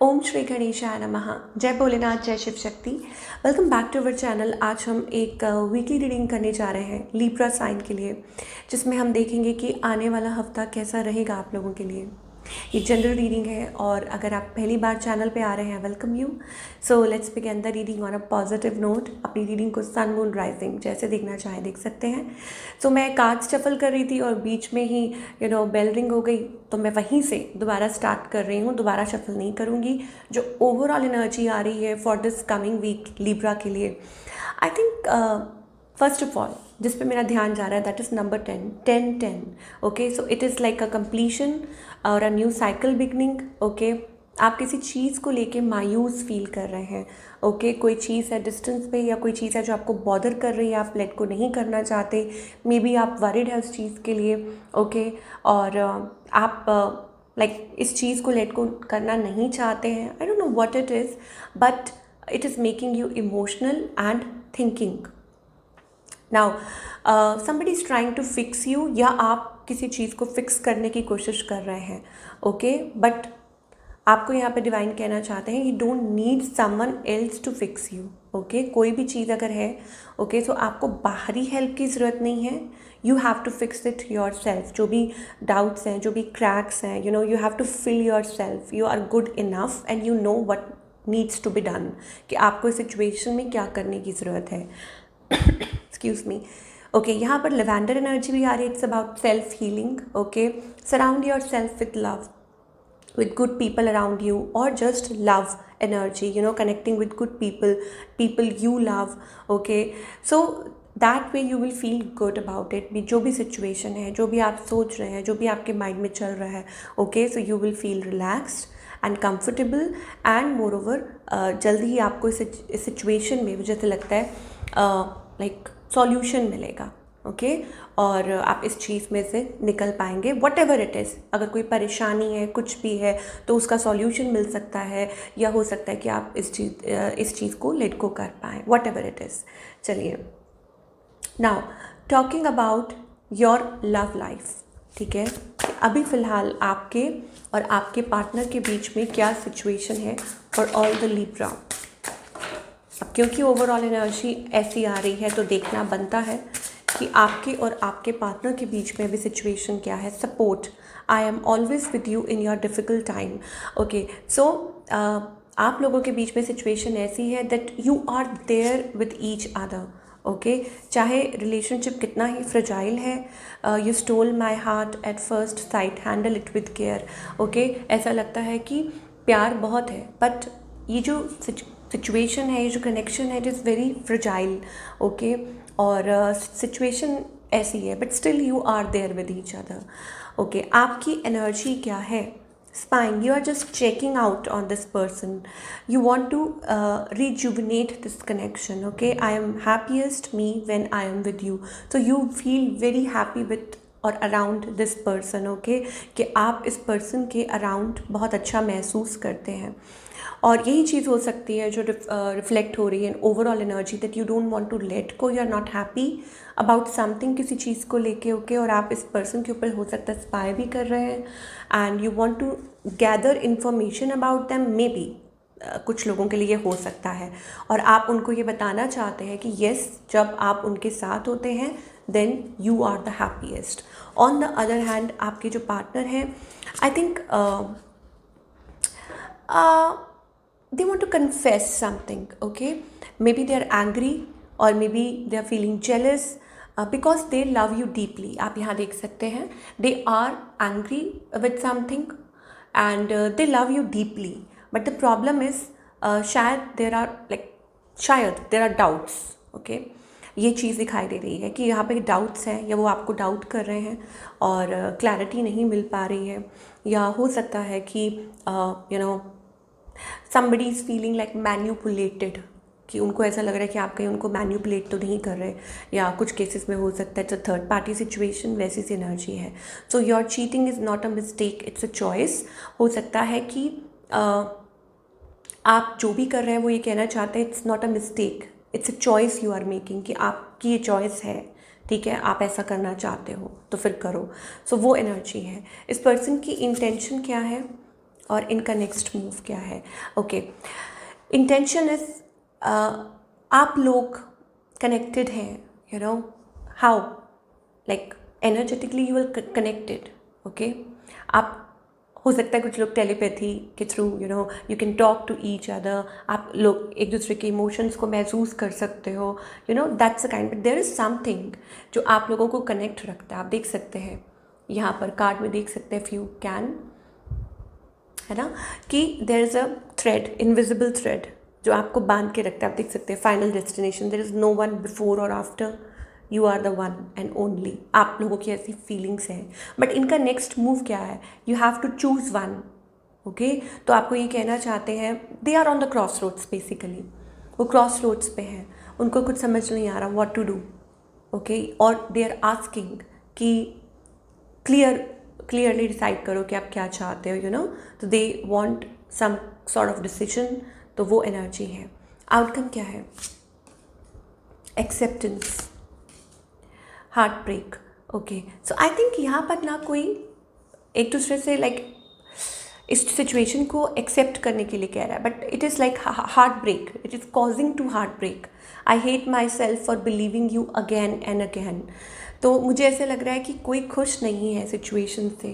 ओम श्री गणेशाय नमः। जय भोलेनाथ, जय Shiv Shakti. Welcome back to our channel. आज हम एक वीकली रीडिंग करने जा रहे हैं लिब्रा साइन के लिए, जिसमें हम देखेंगे कि आने वाला हफ्ता कैसा रहेगा आप लोगों के लिए। ये जनरल रीडिंग है और अगर आप पहली बार चैनल पे आ रहे हैं, welcome you. So let's begin the reading on a positive note. अपनी रीडिंग को सन मून राइजिंग जैसे देखना चाहें देख सकते हैं। सो मैं कार्ड्स शफल कर रही थी और बीच में ही बेल रिंग हो गई, तो मैं वहीं से दोबारा स्टार्ट कर रही हूँ। दोबारा शफल नहीं करूँगी। जो ओवरऑल एनर्जी आ रही है for this coming week Libra के लिए, I think first of all जिस पे मेरा ध्यान जा रहा है that is number 10 okay. So it is like a completion और a new cycle beginning. Okay, आप किसी चीज़ को लेके मायूस फील कर रहे हैं। ओके, कोई चीज़ है डिस्टेंस पे या कोई चीज़ है जो आपको बॉदर कर रही है, आप लेट को नहीं करना चाहते। मे बी आप वरिड है उस चीज़ के लिए। ओके, और आप लाइक इस चीज़ को लेट को करना नहीं चाहते हैं। I don't know what it is, but it is making you emotional and thinking. Now somebody is trying to fix you, या आप किसी चीज़ को फिक्स करने की कोशिश कर रहे हैं। ओके, बट आपको यहाँ पे डिवाइन कहना चाहते हैं you don't need someone else to fix you. Okay, कोई भी चीज़ अगर है ओके, तो आपको बाहरी हेल्प की ज़रूरत नहीं है। You have to fix it yourself. जो भी डाउट्स हैं, जो भी क्रैक्स हैं, you have to fill yourself. You are good enough and you know what needs to be done, कि आपको इस सिचुएशन में क्या करने की ज़रूरत है। Excuse me. ओके, यहाँ पर लेवेंडर एनर्जी भी आ रही है। It's about self healing. Okay, surround your self with love, with good people around you, or just love energy, connecting with good people you love. Okay, so that way you will feel good about it। भी जो भी situation है, जो भी आप सोच रहे हैं, जो भी आपके माइंड में चल रहा है, okay, so you will feel relaxed and comfortable and more over जल्दी ही आपको इस सिचुएशन में मुझे तो लगता है लाइक सॉल्यूशन मिलेगा। ओके, और आप इस चीज़ में से निकल पाएंगे। वट एवर इट इज़, अगर कोई परेशानी है, कुछ भी है, तो उसका सॉल्यूशन मिल सकता है, या हो सकता है कि आप इस चीज़ को लेट को कर पाएँ। Whatever it is. चलिए, now talking about your love life. ठीक है, अभी फ़िलहाल आपके और आपके पार्टनर के बीच में क्या सिचुएशन है फॉर ऑल द लिब्रा। अब क्योंकि ओवरऑल एनर्जी ऐसी आ रही है, तो देखना बनता है कि आपके और आपके पार्टनर के बीच में भी सिचुएशन क्या है। Support, I am always with you in your difficult time. Okay, so आप लोगों के बीच में सिचुएशन ऐसी है that you are there with each other. Okay, चाहे रिलेशनशिप कितना ही फ्रजाइल है, you stole my heart at first sight, handle it with care. Okay, ऐसा लगता है कि प्यार बहुत है, बट ये जो सिचुएशन है, ये जो कनेक्शन है, it is very fragile. Okay, और सिचुएशन ऐसी है, but still you are there with each other. Okay, आपकी एनर्जी क्या है? Spine, you are just checking out on this person. You want to rejuvenate this connection. Okay, I am happiest me when I am with you. So you feel very happy with और around this person. Okay, कि आप इस person के around बहुत अच्छा महसूस करते हैं। और यही चीज़ हो सकती है जो रिफ्लेक्ट हो रही है overall energy, that you don't want to let go, you are not happy about something, किसी चीज़ को लेके। ओके, और आप इस पर्सन के ऊपर हो सकता है स्पाई भी कर रहे हैं and you want to gather information about them. Maybe कुछ लोगों के लिए हो सकता है, और आप उनको ये बताना चाहते हैं कि येस, जब आप उनके साथ होते हैं then you are the happiest. On the other hand, आपके जो पार्टनर हैं, I think they want to confess something. Okay, maybe they are angry or maybe they are feeling jealous because they love you deeply. आप यहाँ देख सकते हैं, they are angry with something and they love you deeply, but the problem is शायद there are doubts. Okay, ये चीज़ दिखाई दे रही है कि यहाँ पे डाउट्स हैं, या वो आपको डाउट कर रहे हैं और क्लैरिटी नहीं मिल पा रही है, या हो सकता है कि somebody is feeling like manipulated, कि उनको ऐसा लग रहा है कि आप कहीं उनको मैन्यूपुलेट तो नहीं कर रहे, या कुछ केसेस में हो सकता है तो थर्ड पार्टी सिचुएशन वैसी सी एनर्जी है। So your cheating is not a mistake, it's a choice. हो सकता है कि आप जो भी कर रहे हैं वो ये कहना चाहते हैं it's not a mistake, it's a choice you are making, कि आपकी ये चॉइस है। ठीक है, आप ऐसा करना चाहते हो तो फिर करो। सो वो एनर्जी है। इस पर्सन की इंटेंशन क्या है? और इनका नेक्स्ट मूव क्या है? ओके, इंटेंशन इज आप लोग कनेक्टेड हैं, you know how, like energetically you are connected. Okay, आप हो सकता है कुछ लोग टेलीपैथी के through you can talk to each other, आप लोग एक दूसरे के इमोशंस को महसूस कर सकते हो, that's a kind, but there is something जो आप लोगों को कनेक्ट रखता है। आप देख सकते हैं यहाँ पर कार्ड में, देख सकते हैं इफ़ यू कैन, है ना, कि there is a thread, invisible thread जो आपको बांध के रखता है। आप देख सकते हैं final destination, there is no one before और after, you are the one and only. आप लोगों की ऐसी फीलिंग्स हैं, बट इनका नेक्स्ट मूव क्या है? You have to choose one. Okay, तो आपको ये कहना चाहते हैं they are on the crossroads, basically वो क्रॉस रोड्स पे हैं, उनको कुछ समझ नहीं आ रहा व्हाट टू डू। ओके, और दे आर आस्किंग कि क्लियरली डिसाइड करो कि आप क्या चाहते हो, तो they want some sort of decision, तो वो एनर्जी है। आउटकम क्या है? Acceptance, heart break. Okay, so I think यहाँ पर ना कोई एक दूसरे से इस सिचुएशन को एक्सेप्ट करने के लिए कह रहा है, but it is like heart break, it is causing to heart break. I hate myself for believing you again and again. तो मुझे ऐसे लग रहा है कि कोई खुश नहीं है सिचुएशन से,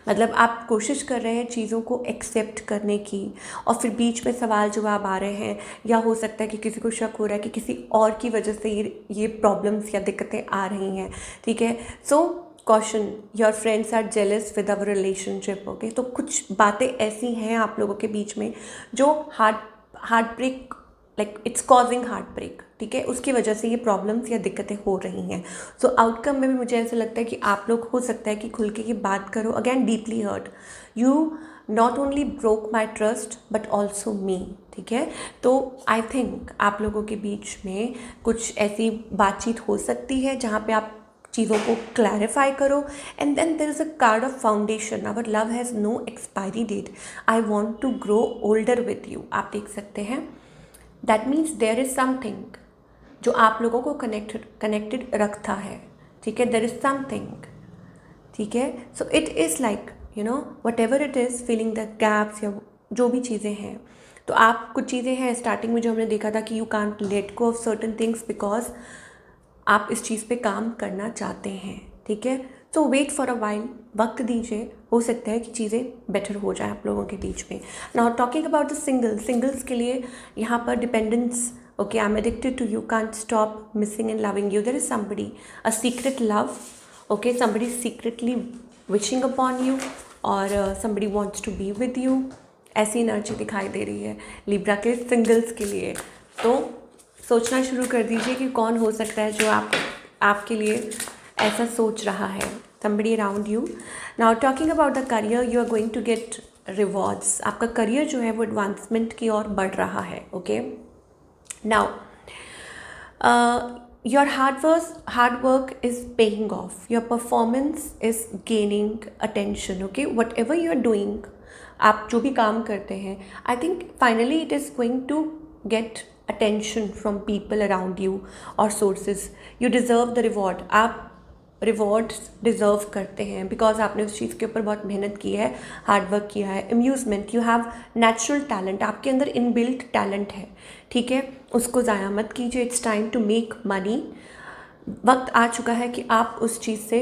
मतलब आप कोशिश कर रहे हैं चीज़ों को एक्सेप्ट करने की, और फिर बीच में सवाल जवाब आ रहे हैं, या हो सकता है कि किसी को शक हो रहा है कि किसी और की वजह से ये प्रॉब्लम्स या दिक्कतें आ रही हैं। ठीक है, so caution, your friends are jealous with our relationship. Okay, तो कुछ बातें ऐसी हैं आप लोगों के बीच में जो heart break, like it's causing heart break. ठीक है, उसकी वजह से ये प्रॉब्लम्स या दिक्कतें हो रही हैं। सो आउटकम में भी मुझे ऐसा लगता है कि आप लोग हो सकता है कि खुल के ये बात करो, again deeply hurt, you not only broke my trust but also me. ठीक है, तो आई थिंक आप लोगों के बीच में कुछ ऐसी बातचीत हो सकती है जहाँ पे आप चीज़ों को क्लैरिफाई करो, and then there is a card of foundation, our love has no expiry date, I want to grow older with you. आप देख सकते हैं, that means there is something जो आप लोगों को कनेक्टेड रखता है। ठीक है, देयर इज़ समथिंग। ठीक है, so it is like whatever it is, filling the gaps या जो भी चीज़ें हैं। तो आप कुछ चीज़ें हैं स्टार्टिंग में जो हमने देखा था कि you can't let go of certain things because आप इस चीज़ पे काम करना चाहते हैं। ठीक है, तो वेट फॉर अ वाइल, वक्त दीजिए, हो सकता है कि चीज़ें बेटर हो जाए आप लोगों के बीच में। Now talking about the singles के लिए यहाँ पर dependence. Okay, I am addicted to you, can't stop missing and loving you, there is somebody, a secret love. Okay, somebody is secretly wishing upon you, और somebody wants to be with you, ऐसी energy दिखाई दे रही है Libra के singles के लिए। तो सोचना शुरू कर दीजिए कि कौन हो सकता है जो आपके लिए ऐसा सोच रहा है। somebody around you. Now talking about the career, you are going to get rewards. आपका करियर जो है वो एडवांसमेंट की ओर बढ़ रहा है। Okay, now your hard work is paying off, your performance is gaining attention. Okay, whatever you are doing, आप जो भी काम करते हैं, I think finally it is going to get attention from people around you or sources. You deserve the reward. आप rewards deserve करते हैं because आपने उस चीज़ के ऊपर बहुत मेहनत की है, हार्ड वर्क किया है। Amusement, you have natural talent, आपके अंदर इनबिल्ट टैलेंट है। ठीक है, उसको ज़ाया मत कीजिए। It's time to make money, वक्त आ चुका है कि आप उस चीज़ से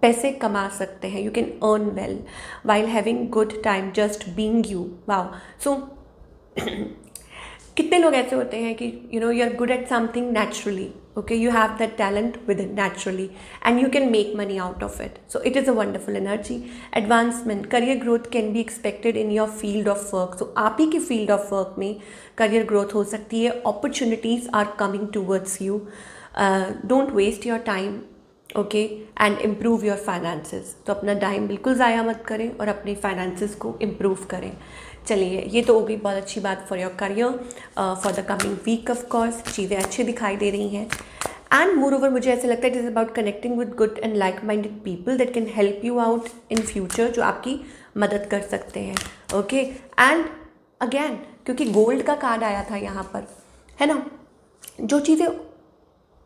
पैसे कमा सकते हैं। You can earn well while having good time just being you. Wow, so कितने लोग ऐसे होते हैं कि you are good at something naturally, okay, you have that talent within naturally and you can make money out of it, so it is a wonderful energy. Advancement, career growth can be expected in your field of work, so आप ही के field of work में career growth हो सकती है। opportunities are coming towards you, don't waste your time, okay, and improve your finances. तो अपना time बिल्कुल ज़ाया मत करें और अपने फाइनेंसेस को इम्प्रूव करें। चलिए, ये तो हो गई बहुत अच्छी बात for your career, for the coming week. Of course चीज़ें अच्छी दिखाई दे रही हैं, एंड मोर ओवर मुझे ऐसा लगता है it is about connecting with good and like minded people that can help you out in future, जो आपकी मदद कर सकते हैं। ओके, एंड अगैन क्योंकि गोल्ड का कार्ड आया था यहाँ पर, है ना, जो चीज़ें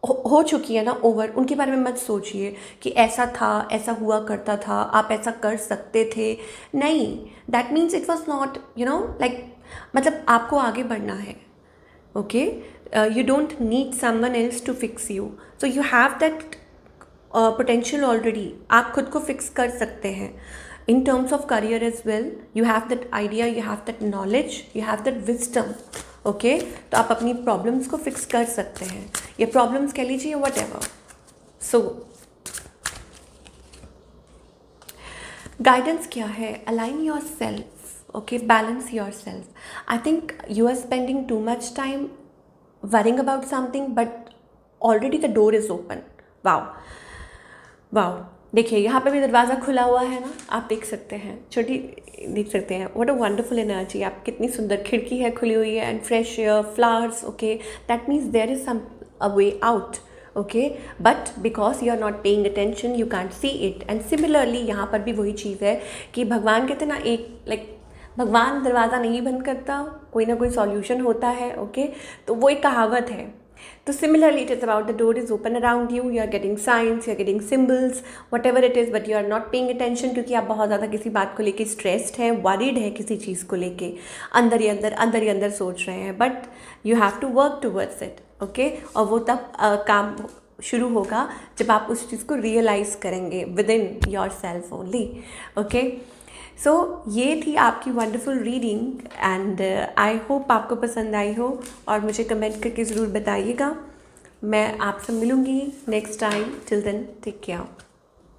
हो चुकी है ना ओवर, उनके बारे में मत सोचिए कि ऐसा था, ऐसा हुआ करता था, आप ऐसा कर सकते थे। नहीं, that means it was not like, मतलब आपको आगे बढ़ना है। Okay, you don't need someone else to fix you, so you have that potential already. आप खुद को फिक्स कर सकते हैं in terms of career as well. You have that idea, you have that knowledge, you have that wisdom. Okay, तो आप अपनी problems को फिक्स कर सकते हैं, ये प्रॉब्लम्स कह लीजिए वट एवर। सो गाइडेंस क्या है? Align yourself, okay, balance yourself. I think you are spending too much time worrying about something, but already the door is open. Wow wow, देखिए यहाँ पे भी दरवाज़ा खुला हुआ है ना, आप देख सकते हैं, छोटी देख सकते हैं। व्हाट अ वंडरफुल एनर्जी, आप कितनी सुंदर खिड़की है, खुली हुई है, and fresh air, flowers. Okay, that means there is some a way out. Okay, but because you are not paying attention you can't see it. And similarly यहाँ पर भी वही चीज़ है कि भगवान कहते ना, एक भगवान दरवाज़ा नहीं बंद करता, कोई ना कोई सॉल्यूशन होता है। ओके, तो वो एक कहावत है। तो similarly it is about the door is open around you, you are getting signs, you are getting symbols, whatever it is, but you are not paying attention क्योंकि आप बहुत ज़्यादा किसी बात को लेके स्ट्रेस्ड हैं, वरीड है किसी चीज़ को लेके, अंदर ही अंदर सोच रहे हैं, but you have to work towards it. Okay, और वो तब काम शुरू होगा जब आप उस चीज़ को रियलाइज़ करेंगे within yourself only. Okay, so ये थी आपकी wonderful reading, and I hope आपको पसंद आई हो, और मुझे कमेंट करके ज़रूर बताइएगा। मैं आपसे मिलूँगी next time. Till then take care.